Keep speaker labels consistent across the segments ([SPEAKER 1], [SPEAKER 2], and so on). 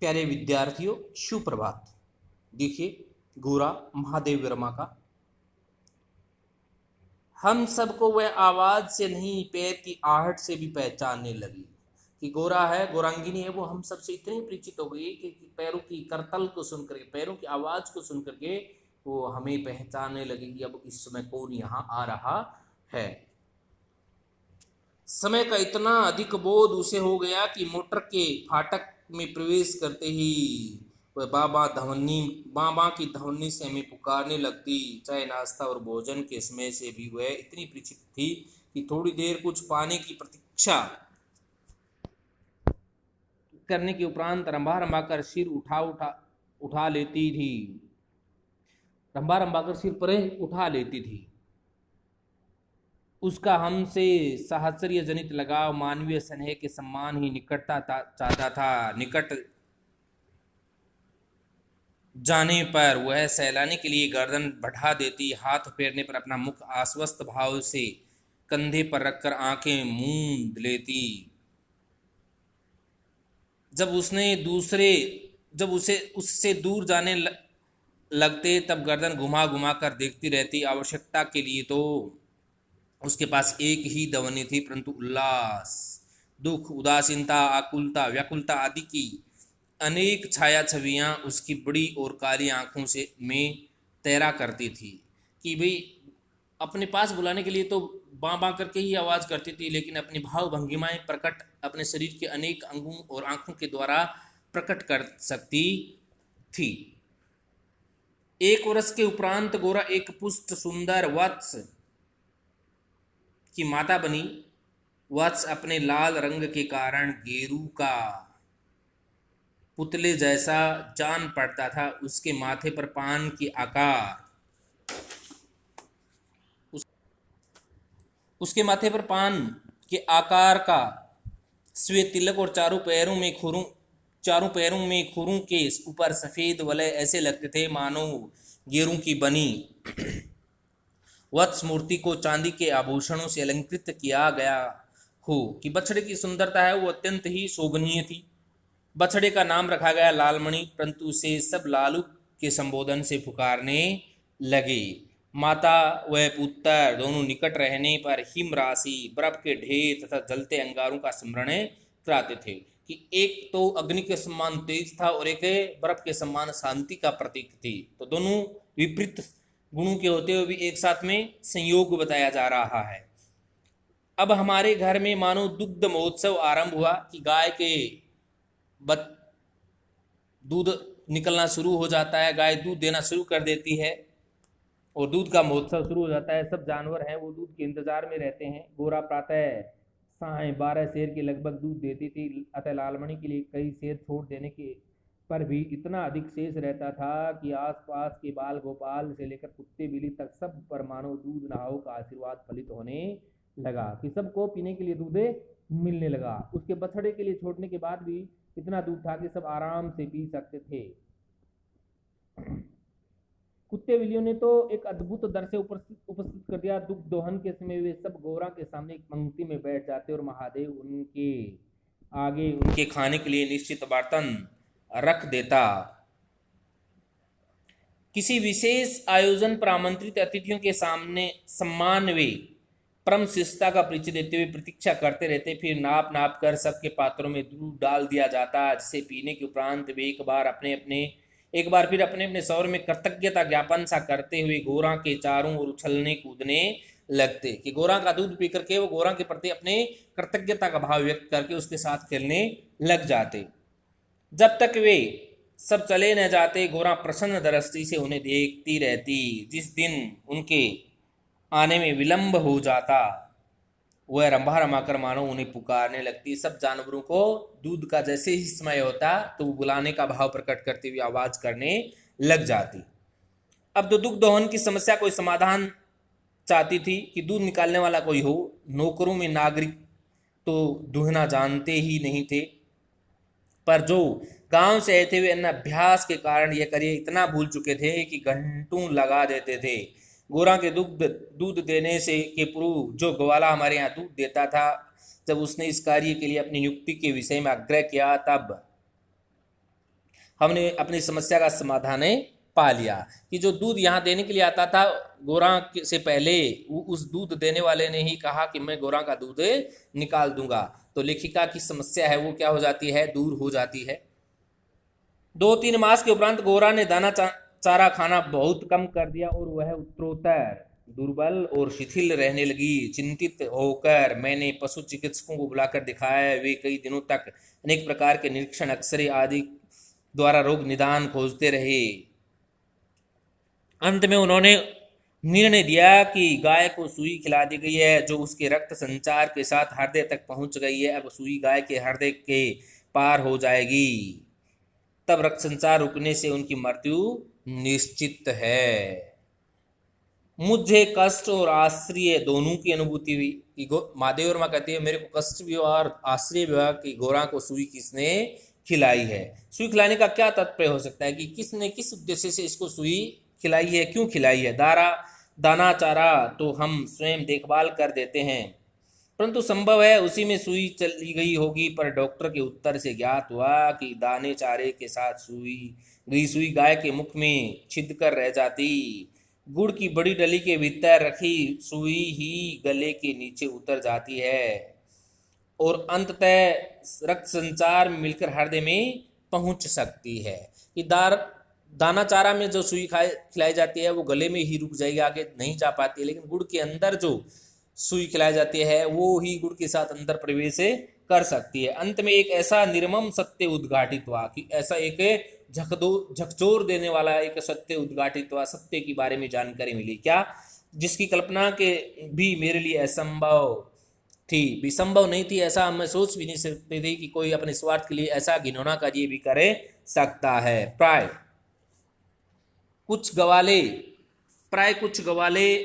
[SPEAKER 1] प्यारे विद्यार्थियों, सुप्रभात। देखिए, गोरा महादेव वर्मा का हम सबको वह आवाज से नहीं, पैर की आहट से भी पहचानने लगी कि गोरा है, गोरांगिनी है। वो हम सबसे इतनी परिचित हो गई कि पैरों की करतल को सुन करके, पैरों की आवाज को सुन करके वो हमें पहचानने लगी कि अब इस समय कौन यहाँ आ रहा है। समय का इतना अधिक बोध उसे हो गया कि मोटर के फाटक में प्रवेश करते ही वह बाबा की ध्वनि से हमें पुकारने लगती। चाहे नाश्ता और भोजन के समय से भी वह इतनी परिचित थी कि थोड़ी देर कुछ पाने की प्रतीक्षा करने के उपरांत रंभा रंभा कर सिर उठा लेती थी। रंभा रंभा कर सिर पर उठा लेती थी। उसका हमसे साहचर्य जनित लगाव मानवीय स्नेह के सम्मान ही निकटता चाहता था। निकट जाने पर वह सहलाने के लिए गर्दन बढ़ा देती, हाथ फेरने पर अपना मुख आश्वस्त भाव से कंधे पर रखकर आंखें मूंद लेती। जब उसे उससे दूर जाने लगते तब गर्दन घुमा घुमा कर देखती रहती। आवश्यकता के लिए तो उसके पास एक ही ध्वनि थी, परंतु उल्लास, दुख, उदासीनता, आकुलता, व्याकुलता आदि की अनेक छाया छवियां उसकी बड़ी और काली आंखों से में तैरा करती थी कि भाई अपने पास बुलाने के लिए तो बाँ बाँ करके ही आवाज़ करती थी, लेकिन अपनी भाव भंगिमाएं प्रकट अपने शरीर के अनेक अंगों और आंखों के द्वारा प्रकट कर सकती थी। 1 वर्ष के उपरांत गोरा एक पुष्ट सुंदर वत्स की माता बनी। वत्स अपने लाल रंग के कारण गेरू का पुतले जैसा जान पड़ता था। उसके माथे पर पान की आकार उस, उसके माथे पर पान के आकार का श्वेत तिलक और चारों पैरों में खुरों के ऊपर सफेद वलय ऐसे लगते थे मानो गेरू की बनी वत्स मूर्ति को चांदी के आभूषणों से अलंकृत किया गया हो। कि बछड़े की सुंदरता है वो अत्यंत ही शोभनीय थी। बछड़े का नाम रखा गया लालमणि, परंतु उसे सब लालू के संबोधन से पुकारने लगे। माता व पुत्र दोनों निकट रहने पर हिम राशि, बर्फ के ढेर तथा जलते अंगारों का स्मरण कराते थे। कि एक तो अग्नि के समान तेज था और एक बर्फ के समान शांति का प्रतीक थी। तो दोनों विपरीत गुणों के होते हुए भी एक साथ में संयोग बताया जा रहा है। अब हमारे घर में मानो दुग्ध महोत्सव आरंभ हुआ कि गाय के दूध निकलना शुरू हो जाता है, गाय दूध देना शुरू कर देती है और दूध का महोत्सव शुरू हो जाता है। सब जानवर हैं वो दूध के इंतजार में रहते हैं। गोरा प्रातः साय 12 सेर के लगभग दूध देती थी, अतः लालमणि के लिए कई सेर छोड़ देने के पर भी इतना अधिक शेष रहता था कि आसपास के बाल गोपाल से लेकर कुत्ते बिल्ली तक सब पर मानो दूध नहाओ का आशीर्वाद फलित होने लगा कि सबको पीने के लिए दूध मिलने लगा। उसके बछड़े के लिए छोड़ने के बाद भी इतना दूध था कि सब आराम से पी सकते थे। कुत्ते बिल्लियों ने तो एक अद्भुत दर से उपस्थित कर दिया। दुग्ध दोहन के समय वे सब गोरा के सामने एक पंक्ति में बैठ जाते और महादेव उनके आगे उनके खाने के लिए निश्चित बर्तन रख देता। किसी विशेष आयोजन पर आमंत्रित अतिथियों के सामने सम्मान वे परम शिष्टता का परिचय देते हुए प्रतीक्षा करते रहते। फिर नाप नाप कर सबके पात्रों में दूध डाल दिया जाता, जिसे पीने के उपरांत वे एक बार फिर अपने अपने स्वर में कृतज्ञता ज्ञापन सा करते हुए गोरा के चारों ओर उछलने कूदने लगते। कि गोरा का दूध पी करके वो गोरा के प्रति अपने कृतज्ञता का भाव व्यक्त करके उसके साथ खेलने लग जाते। जब तक वे सब चले न जाते गोरा प्रसन्न दृष्टि से उन्हें देखती रहती। जिस दिन उनके आने में विलंब हो जाता वह रंभा रमा कर मानो उन्हें पुकारने लगती। सब जानवरों को दूध का जैसे ही समय होता तो वो बुलाने का भाव प्रकट करती हुई आवाज करने लग जाती। अब तो दुग्ध दोहन की समस्या कोई समाधान चाहती थी कि दूध निकालने वाला कोई हो। नौकरों में नागरिक तो दूहना जानते ही नहीं थे, पर जो गांव से आए थे वे अन्य अभ्यास के कारण यह कार्य इतना भूल चुके थे कि घंटों लगा देते थे। गोरा के दूध देने से के पूर्व जो ग्वाला हमारे यहाँ दूध देता था, जब उसने इस कार्य के लिए अपनी नियुक्ति के विषय में आग्रह किया तब हमने अपनी समस्या का समाधान पा लिया कि जो दूध यहाँ देने के लिए आता था गोरा से पहले उस दूध देने वाले ने ही कहा कि मैं गोरा का दूध निकाल दूंगा, तो लेखिका की समस्या है वो क्या हो जाती है, दूर हो जाती है। 2-3 मास के उपरांत गोरा ने दाना चारा खाना बहुत कम कर दिया और वह उत्तरोत्तर दुर्बल और शिथिल रहने लगी। चिंतित होकर मैंने पशु चिकित्सकों को बुलाकर दिखाया। वे कई दिनों तक अनेक प्रकार के निरीक्षण, एक्सरे आदि द्वारा रोग निदान खोजते रहे। अंत में उन्होंने निर्णय दिया कि गाय को सुई खिला दी गई है जो उसके रक्त संचार के साथ हृदय तक पहुंच गई है। अब सुई गाय के हृदय के पार हो जाएगी, तब रक्त संचार रुकने से उनकी मृत्यु निश्चित है। मुझे कष्ट और आश्चर्य दोनों की अनुभूति हुई कि महादेव वर्मा कहती है मेरे को कष्ट भी और आश्चर्य भी हुआ कि गोरा को सुई किसने खिलाई है। सुई खिलाने का क्या तात्पर्य हो सकता है कि किसने किस उद्देश्य से इसको सुई खिलाई है, क्यों खिलाई है। दाना चारा तो हम स्वयं देखभाल कर देते हैं, परंतु संभव है उसी में सुई चली गई होगी। पर डॉक्टर के उत्तर से ज्ञात हुआ कि दाने चारे के साथ सुई गाय के मुख में छिद कर रह जाती। गुड़ की बड़ी डली के भीतर रखी सुई ही गले के नीचे उतर जाती है और अंततः रक्त संचार मिलकर हृदय में पहुंच सकती है। कि दाना चारा में जो सुई खिलाई जाती है वो गले में ही रुक जाएगी, आगे नहीं जा पाती है, लेकिन गुड़ के अंदर जो सुई खिलाई जाती है वो ही गुड़ के साथ अंदर प्रवेश कर सकती है। अंत में एक ऐसा निर्मम सत्य उद्घाटित हुआ कि ऐसा एक झकझोर देने वाला एक सत्य उद्घाटित हुआ, सत्य के बारे में जानकारी मिली क्या, जिसकी कल्पना के भी मेरे लिए असंभव थी, भी संभव नहीं थी। ऐसा मैं सोच भी नहीं सकते थे कि कोई अपने स्वार्थ के लिए ऐसा घिनौना कार्य भी कर सकता है। प्राय कुछ गवाले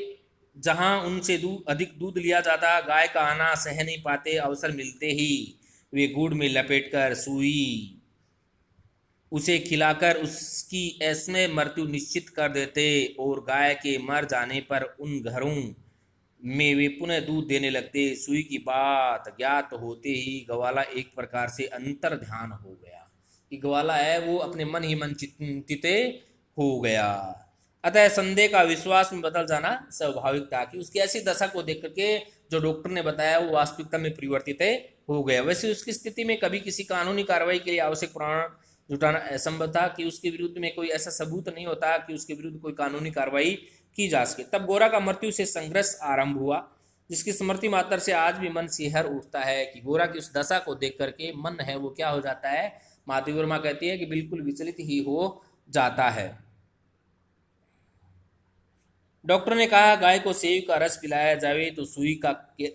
[SPEAKER 1] जहां उनसे अधिक दूध लिया जाता, गाय का आना सह नहीं पाते, अवसर मिलते ही वे गुड़ में लपेटकर सुई उसे खिलाकर उसकी ऐसे मृत्यु निश्चित कर देते और गाय के मर जाने पर उन घरों में वे पुनः दूध देने लगते। सुई की बात ज्ञात होते ही ग्वाला एक प्रकार से अंतर ध्यान हो गया कि ग्वाला है वो अपने मन ही मन चिंतित हो गया। अतः संदेह का विश्वास में बदल जाना स्वाभाविक था कि उसकी ऐसी दशा को देख करके जो डॉक्टर ने बताया वो वास्तविकता में परिवर्तित हो गया। वैसे उसकी स्थिति में कभी किसी कानूनी कार्रवाई के लिए आवश्यक प्रमाण जुटाना असंभव था कि उसके विरुद्ध में कोई ऐसा सबूत नहीं होता कि उसके विरुद्ध कोई कानूनी कार्रवाई की जा सके। तब गोरा का मृत्यु से संघर्ष आरंभ हुआ, जिसकी स्मृति मात्र से आज भी मन सिहर उठता है कि गोरा की उस दशा को देख करके मन है वो क्या हो जाता है। माधवी वर्मा कहती है कि बिल्कुल विचलित ही हो जाता है। डॉक्टर ने कहा गाय को सेव का रस पिलाया जाए तो सुई का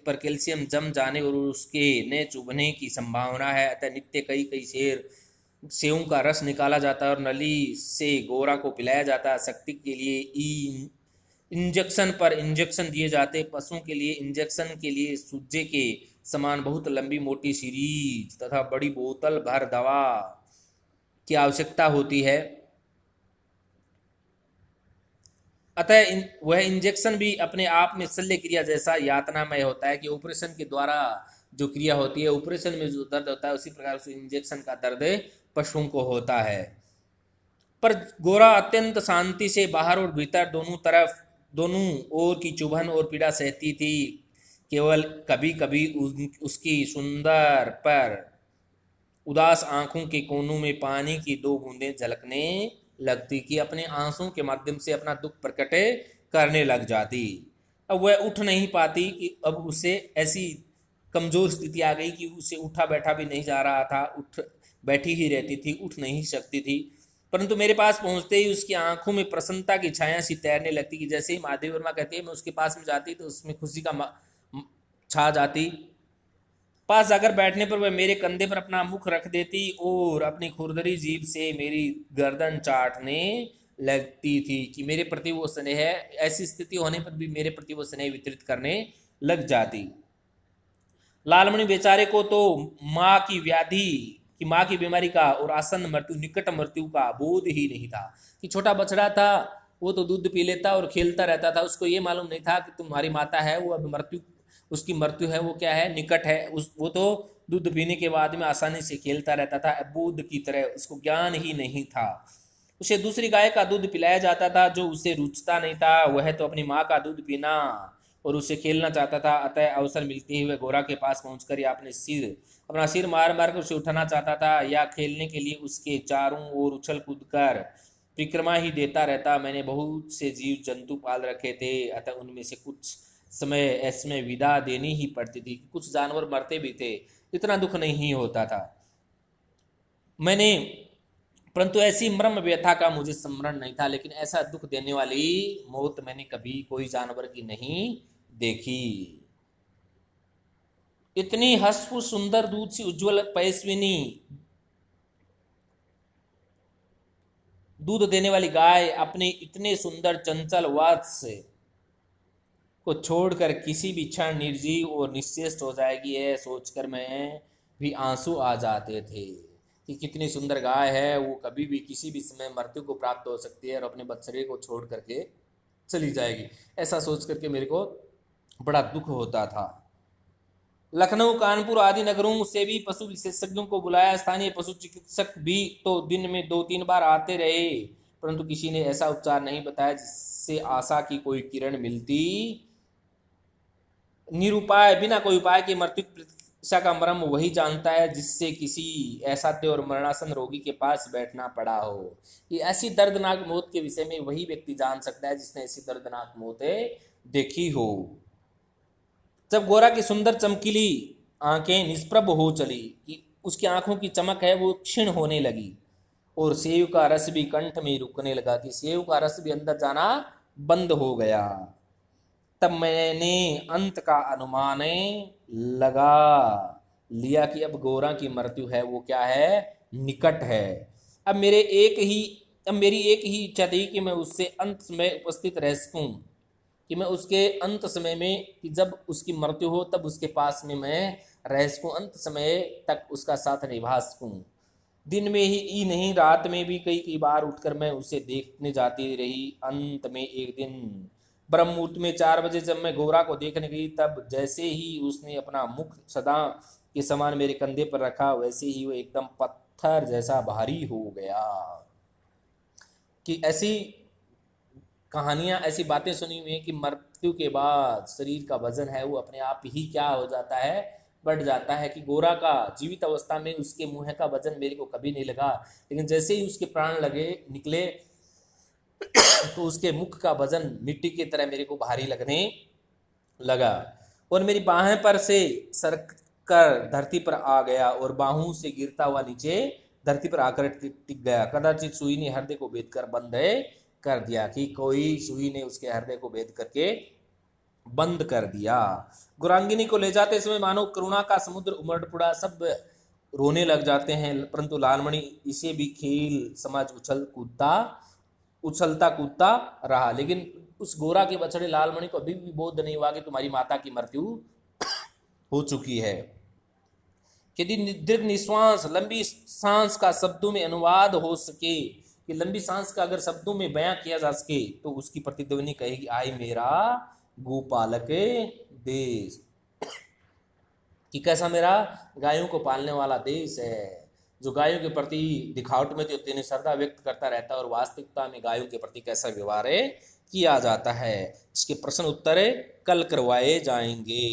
[SPEAKER 1] पर कैल्शियम जम जाने और उसके न चुभने की संभावना है। अतः नित्य कई सेवों का रस निकाला जाता है और नली से गोरा को पिलाया जाता है। शक्ति के लिए इंजेक्शन पर इंजेक्शन दिए जाते। पशुओं के लिए इंजेक्शन के लिए सूजे के समान बहुत लंबी मोटी सीरीज तथा बड़ी बोतल भर दवा की आवश्यकता होती है। अतः वह इंजेक्शन भी अपने आप में शल्य क्रिया जैसा यातनामय होता है कि ऑपरेशन के द्वारा जो क्रिया होती है, ऑपरेशन में जो दर्द होता है उसी प्रकार से इंजेक्शन का दर्द पशुओं को होता है। पर गोरा अत्यंत शांति से बाहर और भीतर दोनों ओर की चुभन और पीड़ा सहती थी। केवल कभी कभी उसकी सुंदर पर उदास आंखों के कोनों में पानी की 2 बूंदें झलकने लगती कि अपने आंसुओं के माध्यम से अपना दुख प्रकट करने लग जाती। अब वह उठ नहीं पाती कि अब उसे ऐसी कमजोर स्थिति आ गई कि उसे उठा बैठा भी नहीं जा रहा था, बैठी ही रहती थी, उठ नहीं सकती थी। परंतु मेरे पास पहुंचते ही उसकी आंखों में प्रसन्नता की छाया सी तैरने लगती कि जैसे ही माधवी वर्मा कहती है मैं उसके पास में जाती तो उसमें खुशी का छा जाती। पास जाकर बैठने पर वह मेरे कंधे पर अपना मुख रख देती और अपनी खुरदरी जीभ से मेरी गर्दन चाटने लगती थी कि मेरे प्रति वो स्नेह है। ऐसी स्थिति होने पर भी मेरे प्रति वो स्नेह वितरित करने लग जाती। लालमणि बेचारे को तो माँ की बीमारी का और आसन्न मृत्यु, निकट मृत्यु का बोध ही नहीं था कि छोटा बछड़ा था वो तो दूध पी लेता और खेलता रहता था, उसको ये मालूम नहीं था कि तुम्हारी माता है वो अब उसकी मृत्यु है वो क्या है, निकट है। वो तो दूध पीने के बाद में आसानी से खेलता रहता था, अबूद की तरह, उसको ज्ञान ही नहीं था। उसे दूसरी गाय का दूध पिलाया जाता था जो उसे रुचता नहीं था, वह तो अपनी माँ का दूध पीना और उससे खेलना चाहता था। अतः अवसर मिलते ही वह घोड़ा के पास पहुंचकर या अपना सिर मार मार कर उसे उठाना चाहता था, या खेलने के लिए उसके चारों ओर उछल कूद कर परिक्रमा ही देता रहता। मैंने बहुत से जीव जंतु पाल रखे थे, अतः उनमें से कुछ समय ऐसे विदा देनी ही पड़ती थी। कुछ जानवर मरते भी थे, इतना दुख नहीं होता था मैंने, परंतु ऐसी मर्म व्यथा का मुझे स्मरण नहीं था। लेकिन ऐसा दुख देने वाली मौत मैंने कभी कोई जानवर की नहीं देखी। इतनी हष्टपुष्ट सुंदर दूध सी उज्जवल पयस्विनी दूध देने वाली गाय अपने इतने सुंदर चंचल वत्स को छोड़कर किसी भी क्षण निर्जीव और निश्चेष्ट हो जाएगी, है सोचकर मैं भी आंसू आ जाते थे कि कितनी सुंदर गाय है, वो कभी भी किसी भी समय मृत्यु को प्राप्त हो सकती है और अपने बच्चे को छोड़ करके चली जाएगी। ऐसा सोच करके मेरे को बड़ा दुख होता था। लखनऊ, कानपुर आदि नगरों से भी पशु विशेषज्ञों को बुलाया। स्थानीय पशु चिकित्सक भी तो दिन में 2-3 बार आते रहे, परंतु किसी ने ऐसा उपचार नहीं बताया जिससे आशा की कोई किरण मिलती। निरुपाय, बिना कोई उपाय के मृत्यु की प्रतीक्षा का मर्म वही जानता है जिससे किसी असाध्य और मरणासन रोगी के पास बैठना पड़ा हो। ये ऐसी दर्दनाक मौत के विषय में वही व्यक्ति जान सकता है जिसने ऐसी दर्दनाक मौतें देखी हो। जब गोरा की सुंदर चमकीली आंखें निष्प्रभ हो चली कि उसकी आंखों की चमक है वो क्षीण होने लगी, और सेव का रस भी कंठ में रुकने लगा कि सेव का रस भी अंदर जाना बंद हो गया। तब मैंने अंत का अनुमान लगा लिया कि अब गोरा की मृत्यु है वो क्या है, निकट है। अब मेरी एक ही इच्छा थी कि मैं उससे अंत में उपस्थित रह सकूं, कि मैं उसके अंत समय में, कि जब उसकी मृत्यु हो तब उसके पास में मैं रह सकूं, अंत समय तक उसका साथ निभा सकूं। दिन में ही नहीं, रात में भी कई बार उठकर मैं उसे देखने जाती रही। अंत में एक दिन ब्रह्म मुहूर्त में 4 बजे जब मैं गोरा को देखने गई, तब जैसे ही उसने अपना मुख सदा के समान मेरे कंधे पर रखा, वैसे ही वो एकदम पत्थर जैसा भारी हो गया। कि ऐसी कहानियां, ऐसी बातें सुनी हुई हैं कि मृत्यु के बाद शरीर का वजन है वो अपने आप ही क्या हो जाता है, बढ़ जाता है। कि गोरा का जीवित अवस्था में उसके मुंह का वजन मेरे को कभी नहीं लगा, लेकिन जैसे ही उसके प्राण निकले तो उसके मुख का वजन मिट्टी की तरह मेरे को भारी लगने लगा, और मेरी बाहें पर से सरक कर धरती पर आ गया और बाहों से गिरता हुआ नीचे धरती पर आकर टिक गया। कदाचित सुई ने हृदय को भेद कर बंद कर दिया, कि कोई सुई ने उसके हृदय को भेद करके बंद कर दिया। गुरांगिनी को ले जाते समय मानो करुणा का समुद्र उमड़ पड़ा, सब रोने लग जाते हैं, परंतु लालमणि इसे भी खेल समझ उछलता कूदता रहा। लेकिन उस गोरा के बछड़े लालमणि को अभी भी बोध नहीं हुआ कि तुम्हारी माता की मृत्यु हो चुकी है। यदि दीर्घ निश्वास, लंबी सांस का शब्दों में अनुवाद हो सके, कि लंबी सांस का अगर शब्दों में बयां किया जा सके, तो उसकी प्रतिध्वनि कहेगी, आई मेरा गोपालक देश। कि कैसा मेरा गायों को पालने वाला देश है, जो गायों के प्रति दिखावट में तो तेने श्रद्धा व्यक्त करता रहता है, और वास्तविकता में गायों के प्रति कैसा व्यवहार किया जाता है। इसके प्रश्न उत्तर कल करवाए जाएंगे।